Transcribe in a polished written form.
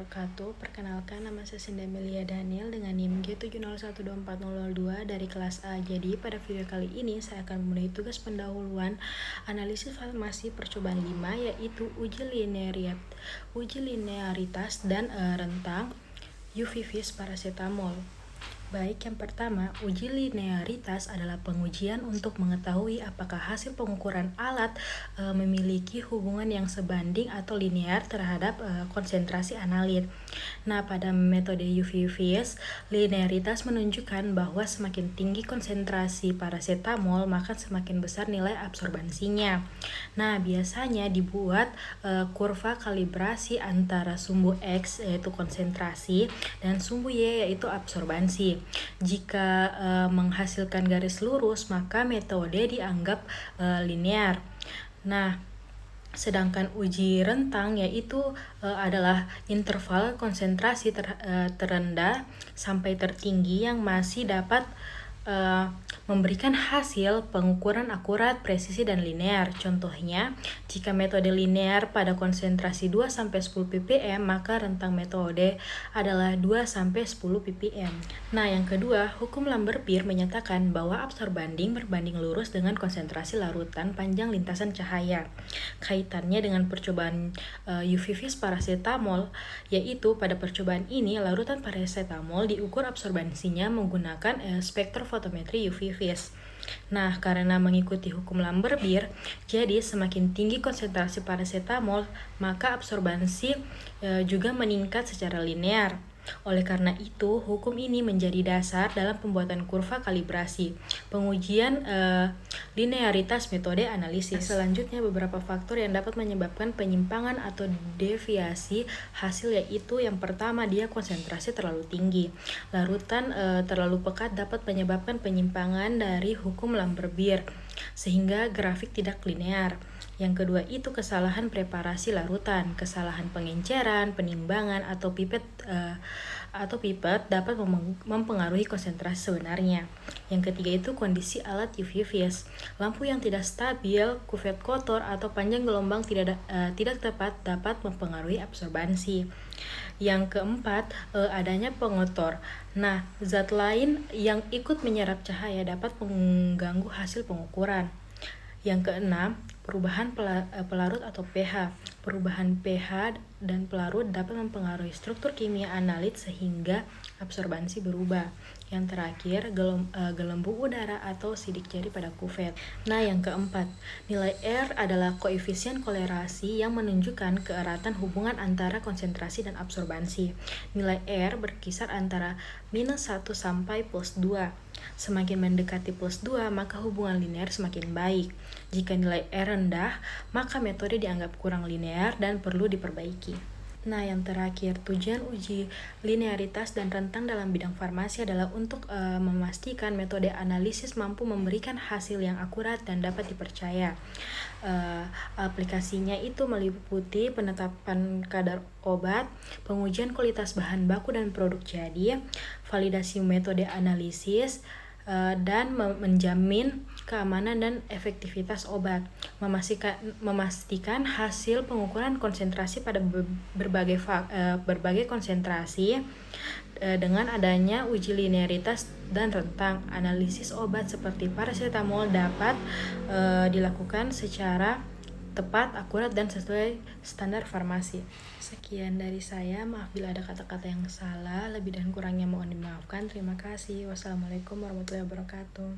wabarakatuh. Perkenalkan, nama saya Sinda Melia Daniel dengan NIM G7012402 dari kelas A. Jadi pada video kali ini saya akan memenuhi tugas pendahuluan analisis farmasi percobaan 5, yaitu uji linearitas dan rentang UV-vis paracetamol. Baik, yang pertama, uji linearitas adalah pengujian untuk mengetahui apakah hasil pengukuran alat memiliki hubungan yang sebanding atau linear terhadap konsentrasi analit. Nah, pada metode UV-vis, linearitas menunjukkan bahwa semakin tinggi konsentrasi paracetamol, maka semakin besar nilai absorbansinya. Nah, biasanya dibuat kurva kalibrasi antara sumbu X yaitu konsentrasi dan sumbu Y yaitu absorbansi. Jika menghasilkan garis lurus, maka metode dianggap linear. Nah, sedangkan uji rentang yaitu adalah interval konsentrasi terendah sampai tertinggi yang masih dapat memberikan hasil pengukuran akurat, presisi, dan linear. Contohnya, jika metode linear pada konsentrasi 2-10 ppm, maka rentang metode adalah 2-10 ppm. Nah, yang kedua, hukum Lambert-Beer menyatakan bahwa absorbanding berbanding lurus dengan konsentrasi larutan panjang lintasan cahaya. Kaitannya dengan percobaan UV-vis paracetamol, yaitu pada percobaan ini larutan paracetamol diukur absorbansinya menggunakan spektrofotometri UV-vis. Nah, karena mengikuti hukum Lambert-Beer, jadi semakin tinggi konsentrasi paracetamol, maka absorbansi juga meningkat secara linear. Oleh karena itu, hukum ini menjadi dasar dalam pembuatan kurva kalibrasi, pengujian linearitas metode analisis. Selanjutnya, beberapa faktor yang dapat menyebabkan penyimpangan atau deviasi hasil, yaitu yang pertama, dia konsentrasi terlalu tinggi. Larutan terlalu pekat dapat menyebabkan penyimpangan dari hukum Lambert-Beer, sehingga grafik tidak linear. Yang kedua itu kesalahan preparasi larutan, kesalahan pengenceran, penimbangan, atau pipet dapat mempengaruhi konsentrasi sebenarnya. Yang ketiga itu kondisi alat UV-vis, lampu yang tidak stabil, kuvet kotor, atau panjang gelombang tidak tepat dapat mempengaruhi absorbansi. Yang keempat, adanya pengotor. Nah, zat lain yang ikut menyerap cahaya dapat mengganggu hasil pengukuran. Yang keenam, perubahan pelarut atau pH. Perubahan pH dan pelarut dapat mempengaruhi struktur kimia analit sehingga absorbansi berubah. Yang terakhir, gelembung udara atau sidik jari pada kuvet. Nah, yang keempat, nilai R adalah koefisien kolerasi yang menunjukkan keeratan hubungan antara konsentrasi dan absorbansi. Nilai R berkisar antara -1 sampai +2. Semakin mendekati +2, maka hubungan linear semakin baik. Jika nilai R rendah, maka metode dianggap kurang linear dan perlu diperbaiki. Nah, yang terakhir, tujuan uji linearitas dan rentang dalam bidang farmasi adalah untuk memastikan metode analisis mampu memberikan hasil yang akurat dan dapat dipercaya. Aplikasinya itu meliputi penetapan kadar obat, pengujian kualitas bahan baku dan produk jadi, validasi metode analisis, dan menjamin keamanan dan efektivitas obat, memastikan hasil pengukuran konsentrasi pada berbagai konsentrasi. Dengan adanya uji linearitas dan rentang, analisis obat seperti paracetamol dapat dilakukan secara tepat, akurat, dan sesuai standar farmasi. Sekian dari saya, maaf bila ada kata-kata yang salah, lebih dan kurangnya mohon dimaafkan. Terima kasih. Wassalamualaikum warahmatullahi wabarakatuh.